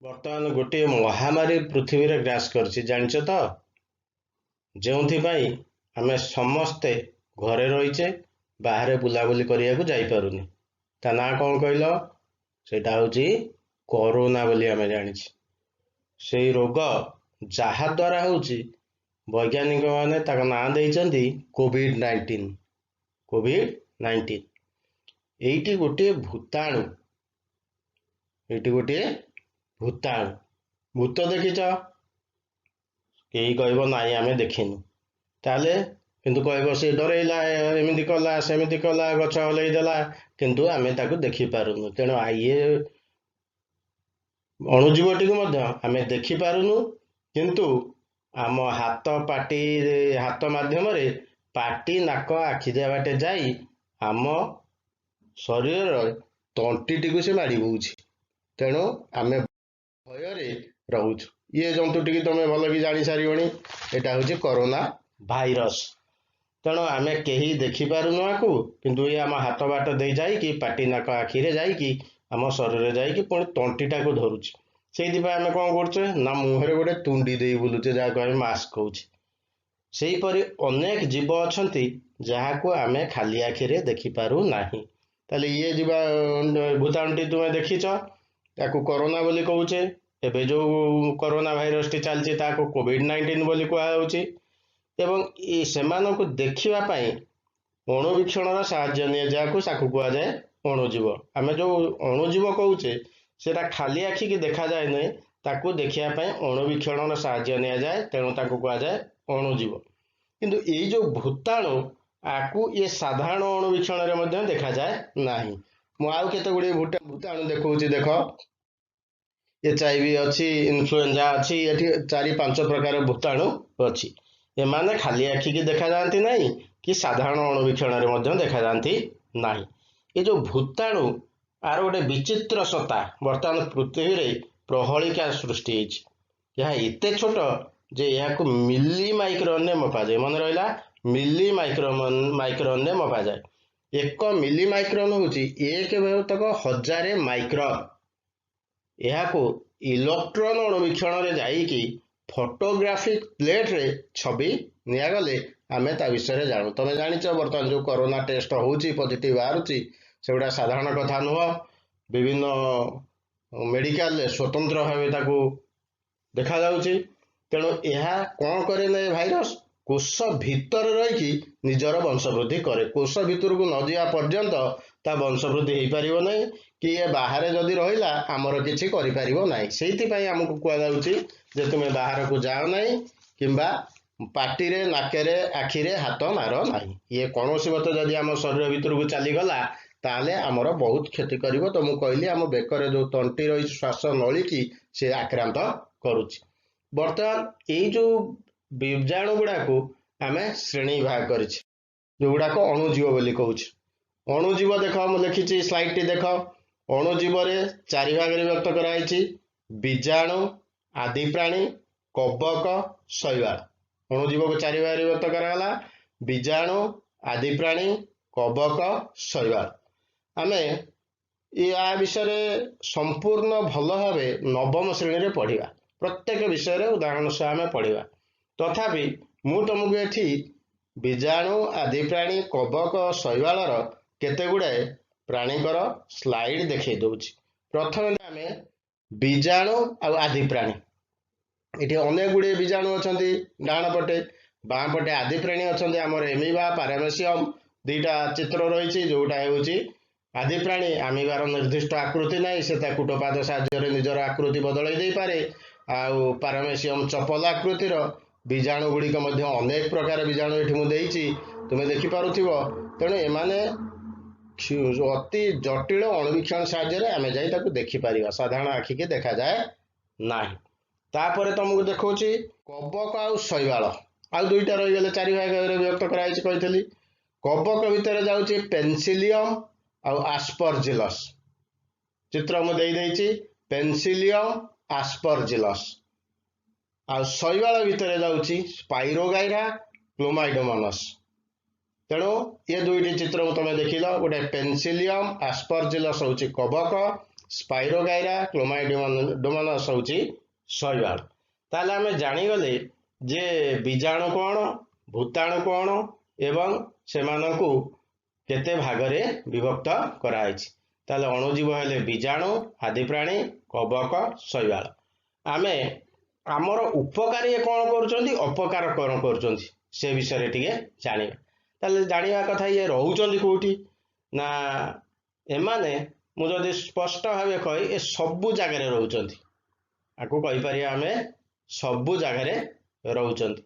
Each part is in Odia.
ବର୍ତ୍ତମାନ ଗୋଟିଏ ମହାମାରୀ ପୃଥିବୀରେ ଗ୍ରାସ କରିଛି ଜାଣିଛ ତ? ଯେଉଁଥିପାଇଁ ଆମେ ସମସ୍ତେ ଘରେ ରହିଛେ, ବାହାରେ ବୁଲାବୁଲି କରିବାକୁ ଯାଇପାରୁନି। ତା ନାଁ କ'ଣ କହିଲ? ସେଇଟା ହେଉଛି କରୋନା ବୋଲି ଆମେ ଜାଣିଛେ। ସେଇ ରୋଗ ଯାହା ଦ୍ୱାରା ହେଉଛି ବୈଜ୍ଞାନିକମାନେ ତାଙ୍କ ନାଁ ଦେଇଛନ୍ତି କୋଭିଡ-19। କୋଭିଡ-19 ଏଇଟି ଗୋଟିଏ ଭୂତାଣୁ। ଭୂତ ଦେଖିଛ? କେହି କହିବ ନାଇଁ ଆମେ ଦେଖିନୁ। ତାହେଲେ କିନ୍ତୁ କହିବ ସେ ଡରେଇଲା, ଏମିତି କଲା, ସେମିତି କଲା, ଗଛ ହଲେଇ ଦେଲା, କିନ୍ତୁ ଆମେ ତାକୁ ଦେଖିପାରୁନୁ। ତେଣୁ ଇଏ ଅଣୁଜୀବଟିକୁ ମଧ୍ୟ ଆମେ ଦେଖିପାରୁନୁ, କିନ୍ତୁ ଆମ ହାତ ମାଧ୍ୟମରେ ପାଟି, ନାକ, ଆଖି ବାଟେ ଯାଇ ଆମ ଶରୀରର ତଣ୍ଟିଟିକୁ ସେ ମାଡ଼ି ବସୁଛି। ତେଣୁ ଆମେ ଭୟରେ ରହୁଛୁ। ଇଏ ଜନ୍ତୁଟିକି ତମେ ଭଲ କି ଜାଣି ସାରିବଣି, ଏଇଟା ହେଉଛି କରୋନା ଭାଇରସ। ତେଣୁ ଆମେ କେହି ଦେଖିପାରୁନୁ ଆକୁ, କିନ୍ତୁ ଇଏ ଆମ ହାତ ବାଟ ଦେଇ ଯାଇକି ପାଟି, ନାକ, ଆଖିରେ ଯାଇକି ଆମ ଶରୀରରେ ଯାଇକି ପୁଣି ତଣ୍ଟିଟାକୁ ଧରୁଛି। ସେଇଥିପାଇଁ ଆମେ କ'ଣ କରୁଛେ ନା ମୁହଁରେ ଗୋଟେ ତୁଣ୍ଡି ଦେଇ ବୁଲୁଛେ, ଯାହାକୁ ଆମେ ମାସ୍କ କହୁଛେ। ସେହିପରି ଅନେକ ଜୀବ ଅଛନ୍ତି ଯାହାକୁ ଆମେ ଖାଲି ଆଖିରେ ଦେଖିପାରୁ ନାହିଁ। ତାହେଲେ ଇଏ ଭୂତାଣୁଟି ତୁମେ ଦେଖିଛ, ତାକୁ କରୋନା ବୋଲି କହୁଛେ। ଏବେ ଯେଉଁ କରୋନା ଭାଇରସଟି ଚାଲିଛି ତାକୁ କୋଭିଡ-19 ବୋଲି କୁହାଯାଉଛି। ଏବଂ ସେମାନଙ୍କୁ ଦେଖିବା ପାଇଁ ଅଣୁବୀକ୍ଷଣର ସାହାଯ୍ୟ ନିଏ, ଯାହାକୁ କୁହାଯାଏ ଅଣୁଜୀବ। ଆମେ ଯେଉଁ ଅଣୁଜୀବ କହୁଛେ ସେଟା ଖାଲି ଆଖିକି ଦେଖାଯାଏ ନାହିଁ, ତାକୁ ଦେଖିବା ପାଇଁ ଅଣୁବୀକ୍ଷଣର ସାହାଯ୍ୟ ନିଆଯାଏ, ତେଣୁ ତାକୁ କୁହାଯାଏ ଅଣୁଜୀବ। କିନ୍ତୁ ଏଇ ଯେଉଁ ଭୂତାଣୁ, ଆକୁ ଇଏ ସାଧାରଣ ଅଣୁବୀକ୍ଷଣରେ ମଧ୍ୟ ଦେଖାଯାଏ ନାହିଁ। ମୁଁ ଆଉ କେତେ ଗୁଡ଼ିଏ ଭୂତାଣୁ ଦେଖାଉଛି, ଦେଖ। HIV ଅଛି, ଇନଫ୍ଲୁଏଞ୍ଜା ଅଛି, ଏଠି 4-5 ପ୍ରକାର ଭୂତାଣୁ ଅଛି। ଏମାନେ ଖାଲି ଆଖିକି ଦେଖାଯାଆନ୍ତି ନାହିଁ, କି ସାଧାରଣ ଅଣୁବୀକ୍ଷଣରେ ମଧ୍ୟ ଦେଖାଯାଆନ୍ତି ନାହିଁ। ଏ ଯେଉଁ ଭୂତାଣୁ, ଆର ଗୋଟେ ବିଚିତ୍ର ସତ୍ତା ବର୍ତ୍ତମାନ ପୃଥିବୀରେ ପ୍ରହଳିକା ସୃଷ୍ଟି ହେଇଛି। ଏହା ଏତେ ଛୋଟ ଯେ ଏହାକୁ ମିଲି ମାଇକ୍ରନରେ ମପାଯାଏ। ମନେ ରହିଲା, ମିଲି ମାଇକ୍ରନରେ ମପାଯାଏ। 1 ମିଲି ମାଇକ୍ରନ ହେଉଛି 1/1000 ମାଇକ୍ରନ। ଏହାକୁ ଇଲେକ୍ଟ୍ରନ ଅଣୁବୀକ୍ଷଣରେ ଯାଇକି ଫଟୋଗ୍ରାଫିକ ପ୍ଲେଟରେ ଛବି ନିଆଗଲେ ଆମେ ତା ବିଷୟରେ ଜାଣୁ। ତମେ ଜାଣିଛ ବର୍ତ୍ତମାନ ଯେଉଁ କରୋନା ଟେଷ୍ଟ ହେଉଛି, ପଜିଟିଭ ବାହାରୁଛି, ସେଗୁଡ଼ା ସାଧାରଣ କଥା ନୁହଁ। ବିଭିନ୍ନ ମେଡିକାଲରେ ସ୍ୱତନ୍ତ୍ର ଭାବେ ତାକୁ ଦେଖାଯାଉଛି। ତେଣୁ ଏହା କ'ଣ କରେ ନା, ଭାଇରସ କୋଷ ଭିତରେ ରହିକି ନିଜର ବଂଶବୃଦ୍ଧି କରେ। କୋଷ ଭିତରକୁ ନ ଯିବା ପର୍ଯ୍ୟନ୍ତ ତା ବଂଶବୃଦ୍ଧି ହେଇପାରିବ ନାହିଁ, କି ଏ ବାହାରେ ଯଦି ରହିଲା ଆମର କିଛି କରିପାରିବ ନାହିଁ। ସେଇଥିପାଇଁ ଆମକୁ କୁହାଯାଉଛି ଯେ ତୁମେ ବାହାରକୁ ଯାଅ ନାହିଁ, କିମ୍ବା ପାଟିରେ, ନାକରେ, ଆଖିରେ ହାତ ମାର ନାହିଁ। ଇଏ କୌଣସି ମତେ ଯଦି ଆମ ଶରୀର ଭିତରକୁ ଚାଲିଗଲା ତାହେଲେ ଆମର ବହୁତ କ୍ଷତି କରିବ। ତ ମୁଁ କହିଲି ଆମ ବେକରେ ଯେଉଁ ତଣ୍ଟି ରହିଛି, ଶ୍ୱାସ ନଳୀକି ସେ ଆକ୍ରାନ୍ତ କରୁଛି। ବର୍ତ୍ତମାନ ଏଇ ଯେଉଁ ବୀଜାଣୁ ଗୁଡ଼ାକୁ ଆମେ ଶ୍ରେଣୀ ଭାଗ କରିଛେ, ଯେଉଁଗୁଡ଼ାକ ଅଣୁଜୀବ ବୋଲି କହୁଛି। ଅଣୁଜୀବ ଦେଖ, ମୁଁ ଲେଖିଛି, ସ୍ଲାଇଡଟି ଦେଖ। ଅଣୁଜୀବରେ 4 ଭାଗରେ ବିଭକ୍ତ କରାଯାଇଛି: ବୀଜାଣୁ, ଆଦିପ୍ରାଣୀ, କବକ, ଶୈବାଳ। ଅଣୁଜୀବକୁ 4 ଭାଗରେ ବିଭକ୍ତ କରାଗଲା: ବୀଜାଣୁ, ଆଦିପ୍ରାଣୀ, କବକ, ଶୈବାଳ। ଆମେ ୟା ବିଷୟରେ ସମ୍ପୂର୍ଣ୍ଣ ଭଲ ଭାବେ 9ମ ଶ୍ରେଣୀରେ ପଢ଼ିବା। ପ୍ରତ୍ୟେକ ବିଷୟରେ ଉଦାହରଣ ସହ ଆମେ ପଢ଼ିବା। ତଥାପି ମୁଁ ତୁମକୁ ଏଠି ବୀଜାଣୁ, ଆଦିପ୍ରାଣୀ, କବକ, ଶୈବାଳର କେତେ ଗୁଡ଼ାଏ ପ୍ରାଣୀଙ୍କର ସ୍ଲାଇଡ୍ ଦେଖେଇ ଦଉଛି। ପ୍ରଥମେ ଆମେ ବୀଜାଣୁ ଆଉ ଆଦିପ୍ରାଣୀ। ଏଠି ଅନେକ ଗୁଡ଼ିଏ ବୀଜାଣୁ ଅଛନ୍ତି ଡାହାଣ ପଟେ, ବାଁ ପଟେ ଆଦିପ୍ରାଣୀ ଅଛନ୍ତି। ଆମର ଏମିବା, ପାରାମେସିୟମ 2ଟା ଚିତ୍ର ରହିଛି। ଯେଉଁଟା ହେଉଛି ଆଦିପ୍ରାଣୀ, ଆମିବାର ନିର୍ଦ୍ଦିଷ୍ଟ ଆକୃତି ନାହିଁ, ସେ ତା କୁଟପାଦ ସାହାଯ୍ୟରେ ନିଜର ଆକୃତି ବଦଳାଇ ଦେଇପାରେ। ଆଉ ପାରାମେସିୟମ ଚପଲ ଆକୃତିର। ବୀଜାଣୁ ଗୁଡ଼ିକ ମଧ୍ୟ ଅନେକ ପ୍ରକାର ବୀଜାଣୁ ଏଠି ମୁଁ ଦେଇଛି, ତୁମେ ଦେଖିପାରୁଥିବ। ତେଣୁ ଏମାନେ ଅତି ଜଟିଳ ଅଣୁବୀକ୍ଷଣ ସାହାଯ୍ୟରେ ଆମେ ଯାଇ ତାକୁ ଦେଖିପାରିବା, ସାଧାରଣ ଆଖିକି ଦେଖାଯାଏ ନାହିଁ। ତାପରେ ତମକୁ ଦେଖାଉଛି କବକ ଆଉ ଶୈବାଳ। ଆଉ 2ଟା ରହିଗଲେ, 4 ଭାଗରେ ବିଭକ୍ତ କରାଯାଇଛି କହିଥିଲି। କବକ ଭିତରେ ଯାଉଛି ପେନସିଲିୟମ ଆଉ ଆସ୍ପରଜିଲସ। ଚିତ୍ର ମୁଁ ଦେଇଛି, ପେନସିଲିୟମ, ଆସ୍ପରଜିଲସ। ଆଉ ଶୈବାଳ ଭିତରେ ଯାଉଛି ସ୍ପାଇରୋଗାଇରା, କ୍ଲୋମାଇଡୋମୋନାସ। ତେଣୁ ଏ 2ଟି ଚିତ୍ର ତମେ ଦେଖିଲ। ଗୋଟେ ପେନସିଲିୟମ, ଆସ୍ପରଜିଲସ ହେଉଛି କବକ, ସ୍ପାଇରୋଗାଇରା କ୍ଲୋମାଇଡୋମୋନାସ୍ ହେଉଛି ଶୈବାଳ। ତାହେଲେ ଆମେ ଜାଣିଗଲେ ଯେ ବୀଜାଣୁ କ'ଣ, ଭୂତାଣୁ କ'ଣ ଏବଂ ସେମାନଙ୍କୁ କେତେ ଭାଗରେ ବିଭକ୍ତ କରାଯାଇଛି। ତାହେଲେ ଅଣୁଜୀବ ହେଲେ ବୀଜାଣୁ, ଆଦି ପ୍ରାଣୀ, କବକ, ଶୈବାଳ। ଆମେ ଆମର ଉପକାରୀ କ'ଣ କରୁଛନ୍ତି, ଅପକାର କ'ଣ କରୁଛନ୍ତି ସେ ବିଷୟରେ ଟିକେ ଜାଣିବା। ତାହେଲେ ଜାଣିବା କଥା ଇଏ ରହୁଛନ୍ତି କୋଉଠି ନା ଏମାନେ, ମୁଁ ଯଦି ସ୍ପଷ୍ଟ ଭାବେ କହି, ଏ ସବୁ ଜାଗାରେ ରହୁଛନ୍ତି। ଆକୁ କହିପାରିବା ଆମେ ସବୁ ଜାଗାରେ ରହୁଛନ୍ତି।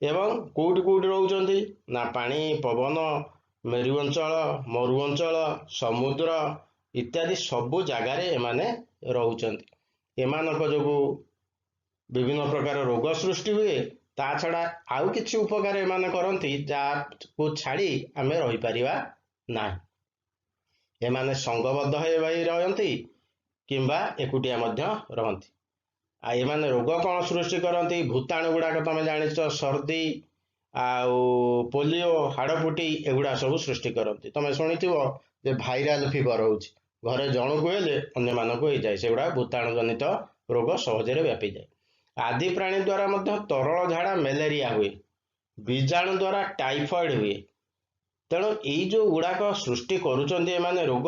ଏବଂ କୋଉଠି କୋଉଠି ରହୁଛନ୍ତି ନା ପାଣି, ପବନ, ମେରୁ ଅଞ୍ଚଳ, ମରୁ ଅଞ୍ଚଳ, ସମୁଦ୍ର ଇତ୍ୟାଦି ସବୁ ଜାଗାରେ ଏମାନେ ରହୁଛନ୍ତି। ଏମାନଙ୍କ ଯୋଗୁଁ ବିଭିନ୍ନ ପ୍ରକାର ରୋଗ ସୃଷ୍ଟି ହୁଏ। ତା ଛଡ଼ା ଆଉ କିଛି ଉପକାର ଏମାନେ କରନ୍ତି ଯାହାକୁ ଛାଡ଼ି ଆମେ ରହିପାରିବା ନାହିଁ। ଏମାନେ ସଂଘବଦ୍ଧ ହୋଇ ରହନ୍ତି କିମ୍ବା ଏକୁଟିଆ ମଧ୍ୟ ରହନ୍ତି। ଆଉ ଏମାନେ ରୋଗ କ'ଣ ସୃଷ୍ଟି କରନ୍ତି? ଭୂତାଣୁ ଗୁଡ଼ାକ ତମେ ଜାଣିଛ, ସର୍ଦ୍ଦି ଆଉ ପୋଲିଓ, ହାଡ଼ଫୁଟି ଏଗୁଡ଼ା ସବୁ ସୃଷ୍ଟି କରନ୍ତି। ତମେ ଶୁଣିଥିବ ଯେ ଭାଇରାଲ ଫିଭର ହେଉଛି, ଘରେ ଜଣକୁ ହେଲେ ଅନ୍ୟମାନଙ୍କୁ ହେଇଯାଏ। ସେଗୁଡ଼ା ଭୂତାଣୁ ଜନିତ ରୋଗ ସହଜରେ ବ୍ୟାପିଯାଏ। ଆଦି ପ୍ରାଣୀ ଦ୍ୱାରା ମଧ୍ୟ ତରଳ ଝାଡ଼ା ମ୍ୟାଲେରିଆ ହୁଏ। ବୀଜାଣୁ ଦ୍ୱାରା ଟାଇଫଏଡ୍ ହୁଏ। ତେଣୁ ଏଇ ଯେଉଁ ଗୁଡ଼ାକ ସୃଷ୍ଟି କରୁଛନ୍ତି ଏମାନେ ରୋଗ,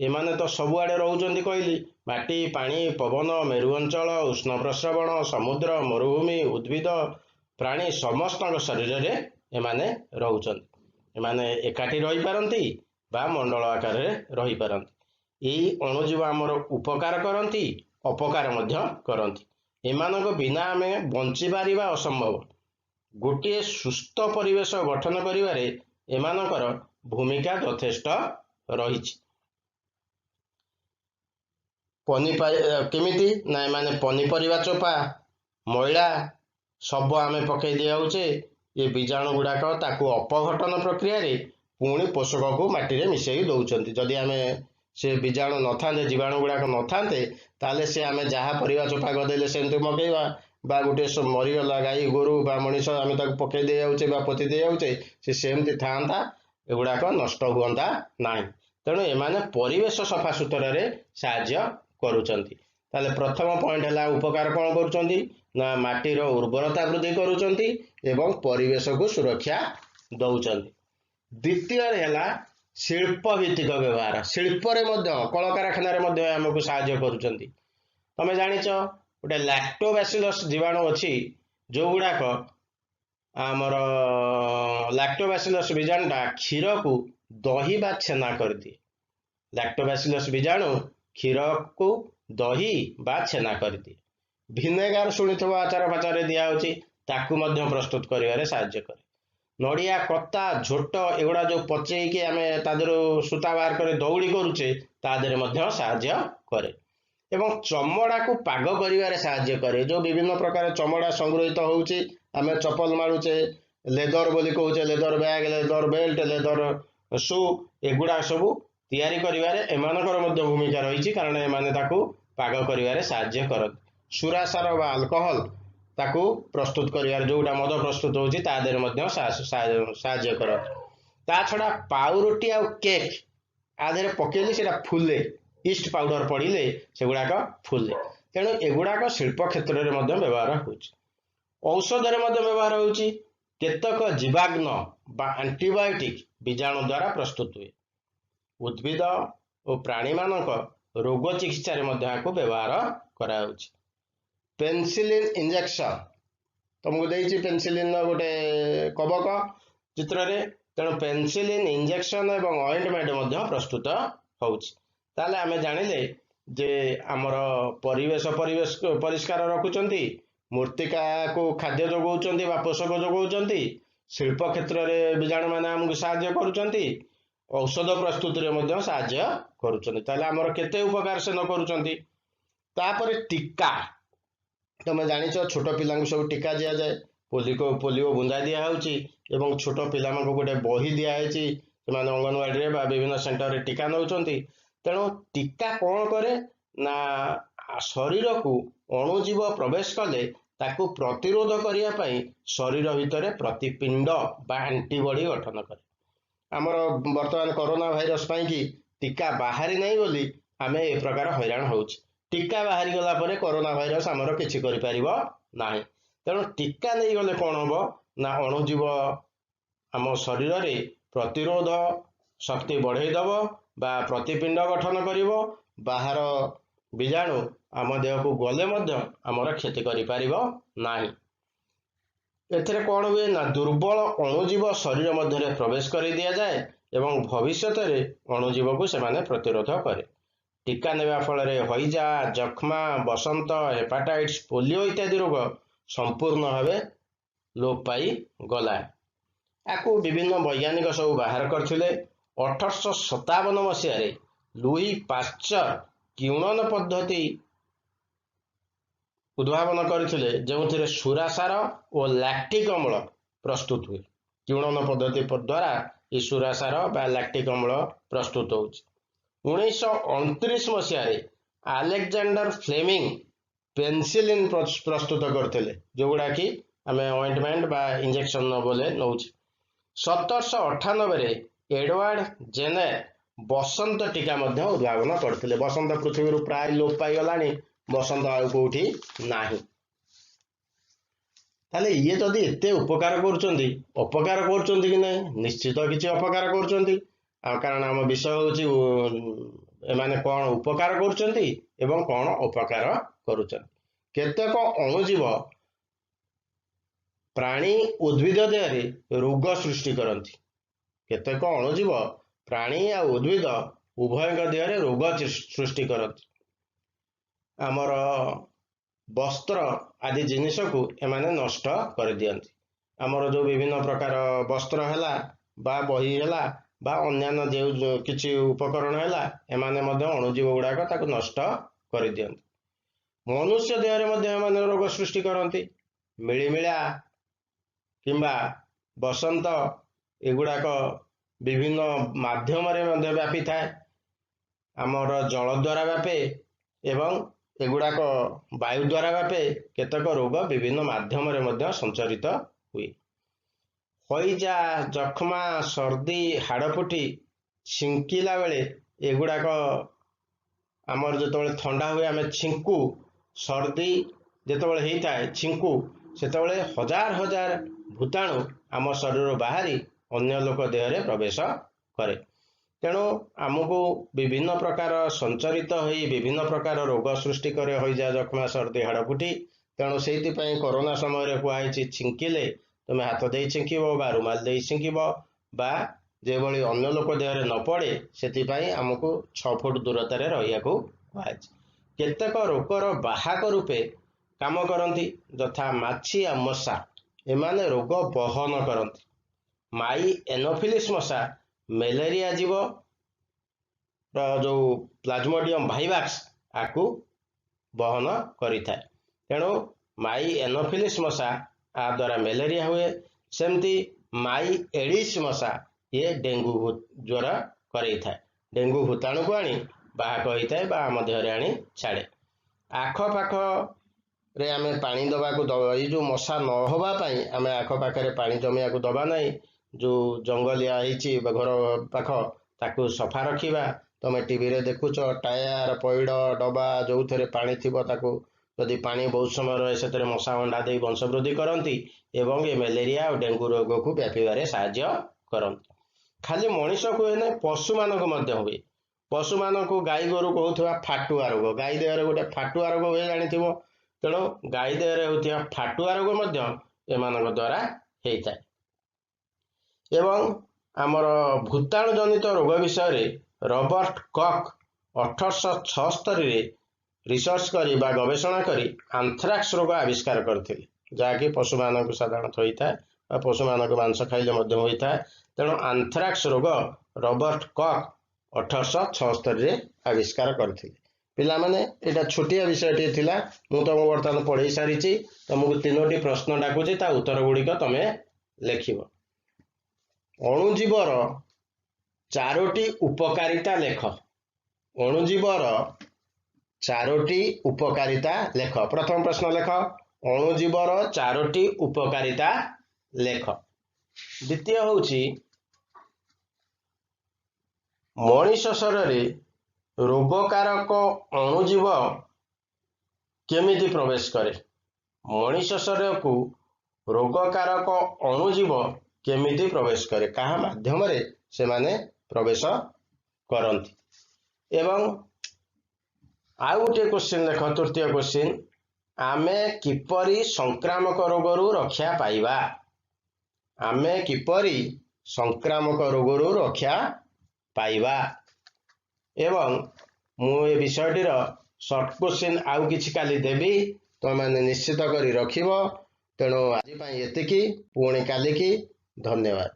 ଏମାନେ ତ ସବୁଆଡ଼େ ରହୁଛନ୍ତି କହିଲି। ମାଟି, ପାଣି, ପବନ, ମେରୁ ଅଞ୍ଚଳ, ଉଷ୍ଣ ପ୍ରସ୍ରବଣ, ସମୁଦ୍ର, ମରୁଭୂମି, ଉଦ୍ଭିଦ, ପ୍ରାଣୀ ସମସ୍ତଙ୍କ ଶରୀରରେ ଏମାନେ ରହୁଛନ୍ତି। ଏମାନେ ଏକାଠି ରହିପାରନ୍ତି ବା ମଣ୍ଡଳ ଆକାରରେ ରହିପାରନ୍ତି। ଏଇ ଅଣୁଜୀବ ଆମର ଉପକାର କରନ୍ତି, ଅପକାର ମଧ୍ୟ କରନ୍ତି। ଏମାନଙ୍କ ବିନା ଆମେ ବଞ୍ଚିପାରିବା ଅସମ୍ଭବ। ଗୋଟିଏ ସୁସ୍ଥ ପରିବେଶ ଗଠନ କରିବାରେ ଏମାନଙ୍କର ଭୂମିକା ଯଥେଷ୍ଟ ରହିଛି। କେମିତି ନା ଏମାନେ ପନିପରିବା ଚୋପା, ମଇଳା ସବୁ ଆମେ ପକେଇ ଦିଆଯାଉଛେ। ଏ ବୀଜାଣୁ ଗୁଡ଼ାକ ତାକୁ ଅପଘଟନ ପ୍ରକ୍ରିୟାରେ ପୁଣି ପୋଷକକୁ ମାଟିରେ ମିଶାଇ ଦେଉଛନ୍ତି। ଯଦି ଆମେ ସେ ବୀଜାଣୁ ନଥାନ୍ତେ, ଜୀବାଣୁ ଗୁଡ଼ାକ ନଥାନ୍ତେ, ତାହେଲେ ସେ ଆମେ ଯାହା ପରିବା ଚୋପା ଗଦେଇଲେ ସେମିତି ମଗେଇବା, ବା ଗୋଟେ ମରିଗଲା ଗାଈ ଗୋରୁ ବା ମଣିଷ ଆମେ ତାକୁ ପକେଇ ଦେଇଯାଉଛେ ବା ପୋତି ଦେଇଯାଉଛେ, ସେ ସେମିତି ଥାଆନ୍ତା, ଏଗୁଡ଼ାକ ନଷ୍ଟ ହୁଅନ୍ତା ନାହିଁ। ତେଣୁ ଏମାନେ ପରିବେଶ ସଫାସୁତରାରେ ସାହାଯ୍ୟ କରୁଛନ୍ତି। ତାହେଲେ ପ୍ରଥମ ପଏଣ୍ଟ ହେଲା ଉପକାର କ'ଣ କରୁଛନ୍ତି ନା ମାଟିର ଉର୍ବରତା ବୃଦ୍ଧି କରୁଛନ୍ତି ଏବଂ ପରିବେଶକୁ ସୁରକ୍ଷା ଦେଉଛନ୍ତି। ଦ୍ୱିତୀୟରେ ହେଲା ଶିଳ୍ପ ଭିତ୍ତିକ ବ୍ୟବହାର। ଶିଳ୍ପରେ ମଧ୍ୟ, କଳକାରଖାନାରେ ମଧ୍ୟ ଆମକୁ ସାହାଯ୍ୟ କରୁଛନ୍ତି। ତମେ ଜାଣିଛ ଗୋଟେ ଲାକ୍ଟୋବାସିଲସ୍ ଜୀବାଣୁ ଅଛି, ଯେଉଁଗୁଡ଼ାକ ଆମର ଲାକ୍ଟୋବାସିଲସ୍ ବୀଜାଣୁଟା କ୍ଷୀରକୁ ଦହି ବା ଛେନା କରିଦିଏ। ଲାକ୍ଟୋବାସିଲସ୍ ବୀଜାଣୁ କ୍ଷୀରକୁ ଦହି ବା ଛେନା କରିଦିଏ। ଭିନେଗାର ଶୁଣିଥିବ ଆଚାର ଫାଚାରରେ ଦିଆହେଉଛି, ତାକୁ ମଧ୍ୟ ପ୍ରସ୍ତୁତ କରିବାରେ ସାହାଯ୍ୟ କରେ। ନଡ଼ିଆ କତା, ଝୋଟ ଏଗୁଡ଼ା ଯେଉଁ ପଚେଇକି ଆମେ ତା ଦେହରୁ ସୂତା ବାହାର କରି ଦଉଡ଼ି କରୁଛେ, ତା ଦେହରେ ମଧ୍ୟ ସାହାଯ୍ୟ କରେ। ଏବଂ ଚମଡ଼ାକୁ ପାଗ କରିବାରେ ସାହାଯ୍ୟ କରେ। ଯେଉଁ ବିଭିନ୍ନ ପ୍ରକାର ଚମଡ଼ା ସଂଗୃହୀତ ହେଉଛି, ଆମେ ଚପଲ ମାରୁଛେ, ଲେଦର ବୋଲି କହୁଛେ, leather bag, leather belt, leather ସୁ, ଏଗୁଡ଼ା ସବୁ ତିଆରି କରିବାରେ ଏମାନଙ୍କର ମଧ୍ୟ ଭୂମିକା ରହିଛି, କାରଣ ଏମାନେ ତାକୁ ପାଗ କରିବାରେ ସାହାଯ୍ୟ କରନ୍ତି। ସୁରାସାର ବା ଆଲକୋହଲ ତାକୁ ପ୍ରସ୍ତୁତ କରିବାରେ, ଯେଉଁଟା ମଦ ପ୍ରସ୍ତୁତ ହେଉଛି, ତା ଦେହରେ ମଧ୍ୟ ସାହାଯ୍ୟ କରନ୍ତି। ତା ଛଡ଼ା ପାଉରୁଟି ଆଉ କେକ୍ ଆ ଦେହରେ ପକେଇଲେ ସେଟା ଫୁଲେ, ଇଷ୍ଟ ପାଉଡର ପଡ଼ିଲେ ସେଗୁଡ଼ାକ ଫୁଲେ। ତେଣୁ ଏଗୁଡ଼ାକ ଶିଳ୍ପ କ୍ଷେତ୍ରରେ ମଧ୍ୟ ବ୍ୟବହାର ହେଉଛି। ଔଷଧରେ ମଧ୍ୟ ବ୍ୟବହାର ହେଉଛି। କେତେକ ଜୀବାଗ୍ନ ବା ଆଣ୍ଟିବାୟୋଟିକ୍ ବୀଜାଣୁ ଦ୍ୱାରା ପ୍ରସ୍ତୁତ ହୁଏ। ଉଦ୍ଭିଦ ଓ ପ୍ରାଣୀମାନଙ୍କ ରୋଗ ଚିକିତ୍ସାରେ ମଧ୍ୟ ଏହାକୁ ବ୍ୟବହାର କରାଯାଉଛି। ପେନିସିଲିନ୍ ଇଞ୍ଜେକ୍ସନ ତମକୁ ଦେଇଛି, ପେନିସିଲିନ୍ର ଗୋଟେ କବକ ଚିତ୍ରରେ। ତେଣୁ ପେନିସିଲିନ୍ ଇଞ୍ଜେକ୍ସନ ଏବଂ ଅଏଣ୍ଟମେଣ୍ଟ ମଧ୍ୟ ପ୍ରସ୍ତୁତ ହେଉଛି। ତାହେଲେ ଆମେ ଜାଣିଲେ ଯେ ଆମର ପରିବେଶ ପରିଷ୍କାର ରଖୁଛନ୍ତି, ମୂର୍ତ୍ତିକାକୁ ଖାଦ୍ୟ ଯୋଗାଉଛନ୍ତି ବା ପୋଷକ ଯୋଗାଉଛନ୍ତି, ଶିଳ୍ପ କ୍ଷେତ୍ରରେ ବୀଜାଣୁମାନେ ଆମକୁ ସାହାଯ୍ୟ କରୁଛନ୍ତି, ଔଷଧ ପ୍ରସ୍ତୁତିରେ ମଧ୍ୟ ସାହାଯ୍ୟ କରୁଛନ୍ତି। ତାହେଲେ ଆମର କେତେ ଉପକାର ସେ ନ କରୁଛନ୍ତି। ତାପରେ ଟୀକା, ତମେ ଜାଣିଛ ଛୋଟ ପିଲାଙ୍କୁ ସବୁ ଟୀକା ଦିଆଯାଏ। ପୋଲିଓ ବୁନ୍ଦା ଦିଆହେଉଛି ଏବଂ ଛୋଟ ପିଲାମାନଙ୍କୁ ଗୋଟେ ବହି ଦିଆହେଇଛି, ସେମାନେ ଅଙ୍ଗନବାଡ଼ିରେ ବା ବିଭିନ୍ନ ସେଣ୍ଟରରେ ଟୀକା ନେଉଛନ୍ତି। ତେଣୁ ଟୀକା କ'ଣ କରେ ନା ଶରୀରକୁ ଅଣୁଜୀବ ପ୍ରବେଶ କଲେ ତାକୁ ପ୍ରତିରୋଧ କରିବା ପାଇଁ ଶରୀର ଭିତରେ ପ୍ରତିପିଣ୍ଡ ବା ଆଣ୍ଟିବଡି ଗଠନ କରେ। ଆମର ବର୍ତ୍ତମାନ କରୋନା ଭାଇରସ ପାଇଁକି ଟୀକା ବାହାରି ନାହିଁ ବୋଲି आमे ए प्रकार हैरान होउछ। टीका बाहरी गला परे कोरोना भाइरस आमर किछि करि परिबो नाही। तेणु टीका नहीं गले कौन हम ना अणुजीव आम शरीर में प्रतिरोध शक्ति बढ़ईदब बा प्रतिपिंड गठन कर बाहर बीजाणु आम देह को गले आमर क्षति ना। एथिरे कौन हुए ना दुर्बल अणुजीव शरीर मध्य प्रवेश कर दि जाए एवं भविष्य में अणुजीव को सेमाने प्रतिरोध करे। टीका नेबा फल हईजा जक्ष्मा बसंत हेपाटाइटिस पोलियो इत्यादि रोग संपूर्ण भावे लोप पाई गला। याकू विभिन्न वैज्ञानिक सब बाहर करथिले। 1857 मसीह लुई पाश्चर किण्वन पद्धति उद्भावन करथिले जो सुरासार और लैक्टिक अम्ल प्रस्तुत हुए। किण्वन पद्धति द्वारा ये सुरासार बा लैक्टिक अम्ल प्रस्तुत हो। 1929 मसीह अलेक्जेंडर फ्लेमिंग पेनिसिलिन प्रस्तुत करते जो गुड़ा कि आम ऑइंटमेंट बा इंजेक्शन न बोले नौ। 1798 एडवर्ड जेनेर बसंत टीका उद्भावन करते। बसंत पृथ्वी प्राय लोप पाईगला बसंत आउ कौटी नाही। ताले ये जदि एते उपकार करुचंदी अपकार करुचंदी कि नहीं निश्चित किसी अपकार करुचंदी। कारण आम विषय हूँ एमाने कौन उपकार करुचंदी एवं कौन अपकार करुचंदी। केतेक अणुजीव प्राणी उद्भिद देह रोग सृष्टि करती। केतेक अणुजीव प्राणी आ उद्भिद उभय देह रोग सृष्टि करती। आमर वस्त्र आदि जिनिस को एमाने नष्ट कर दियंती। आमर जो विभिन्न प्रकार वस्त्र है बा बही है बा अन्यान्य जो किसी उपकरण है एमाने अणुजीव गुड़ाक ताकू नष्ट कर दियंती। मनुष्य देह में रोग सृष्टि करती। मिलिमिला किंबा बसंत एगुड़ाक विभिन्न माध्यम व्यापी थाए। आमर जल द्वारा व्यापे एवं एगुड़ाक वायु द्वारा व्यापे। केतक रोग विभिन्न माध्यम संचरित हुए। हईजा जक्ष्मा सर्दी हाड़फुटी छिंकिला बेले एगुड़ाक आमर जो थंडा हुए आम छिंकू सर्दी जिते होता है छिंकू से हजार हजार भूताणु आम शरीर बाहरी अन्य लोक देहरे प्रवेश करे। तेणु आमको विभिन्न प्रकार संचरित हो विभिन्न प्रकार रोग सृष्टि करे हईजा जक्ष्मा सर्दी हाड़फुटी। तेणु से कोरोना समय कहुई छिंकिले तुम हाथ दे छिंकब बा रुमाल दे छिंकब बा जेभली अन्य लोक देहरे न पड़े से आमको 6 फुट दूरतार रहा कहुई। केतेक रोगर बाहक रूपे काम करती यथा माछी आ मशा एमाने रोग बहन करती। माई एनोफिलिस मशा मलेरिया जीव जो प्लाज्मोडियम भाइवाक्स आकु बहन करिथाए। तेणु माई एनोफिलिस मशा आ द्वारा मलेरिया हुए। सेमती माई एडिस मशा ये डेंगू ज्वर करई थाए। डेंगू भूताणु को आनी बाहक होता है बा आम देहरे आनी छाड़े। आखपाख रे आमे पानी दबा को ये जो मशा न होवाई आम आखपाखे पानी जमिया को दबा नहीं। जो जंगलिया होती घर पाख ताकू सफा रखा। तुम टीवी रे देखुच टायर पैड़ डबा जो थे पानी थी जदि पानी बहुत समय रहे से मशा अंडा दे वंशवृद्धि करती एवं ये मलेरिया और डेंगू रोग को व्यापार साहाय्य करती। खाली मनीष को हुए ना पशु मानक हुए। पशु मानक गाई गोरु कहूथवा फाटुआ रोग गाई देहरे गोटे फाटुआ रोग हुए जानी। तेणु गाई देहरे होता फाटुआ रोग एमान द्वारा होता है। एवं आमर भूताणु जनित रोग विषय रॉबर्ट कॉक 1876 रिसर्च करी बा गवेषणा करी आंथ्राक्स रोग आविष्कार करते जहाँकि पशु मानक साधारणतः होता है पशु मानक मांस खाइले होता है। तेणु आंथ्राक्स रोग रॉबर्ट कॉक 1876 आविष्कार करते। पिला माने एटा छोटिया विषय थिला मु तुमको वर्तमान पढ़े सारी तुमको 3टी प्रश्न डाकुची ता उत्तर गुड़िक तमे लेखिब। अणुजीवर 4टी उपकारिता लेख। अणुजीवर 4टी उपकारिता लेख। प्रथम प्रश्न लेख अणुजीवर 4टी उपकारिता लेख। द्वितीय होउची मनीष शरीर ରୋଗକାରକ ଅଣୁଜୀବ କେମିତି ପ୍ରବେଶ କରେ? ମଣିଷ ଶରୀରକୁ ରୋଗକାରକ ଅଣୁଜୀବ କେମିତି ପ୍ରବେଶ କରେ? କାହା ମାଧ୍ୟମରେ ସେମାନେ ପ୍ରବେଶ କରନ୍ତି? ଏବଂ ଆଉ ଗୋଟିଏ କ୍ୱେଶ୍ଚିନ୍ ଦେଖ, ତୃତୀୟ କ୍ୱେଶ୍ଚିନ୍, ଆମେ କିପରି ସଂକ୍ରାମକ ରୋଗରୁ ରକ୍ଷା ପାଇବା? ଆମେ କିପରି ସଂକ୍ରାମକ ରୋଗରୁ ରକ୍ଷା ପାଇବା? ଏବଂ ମୁଁ ଏ ବିଷୟଟିର ସର୍ଟ କ୍ୱେଶ୍ଚିନ୍ ଆଉ କିଛି କାଲି ଦେବି, ତୁମେମାନେ ନିଶ୍ଚିତ କରି ରଖିବ। ତେଣୁ ଆଜି ପାଇଁ ଏତିକି, ପୁଣି କାଲିକି। ଧନ୍ୟବାଦ।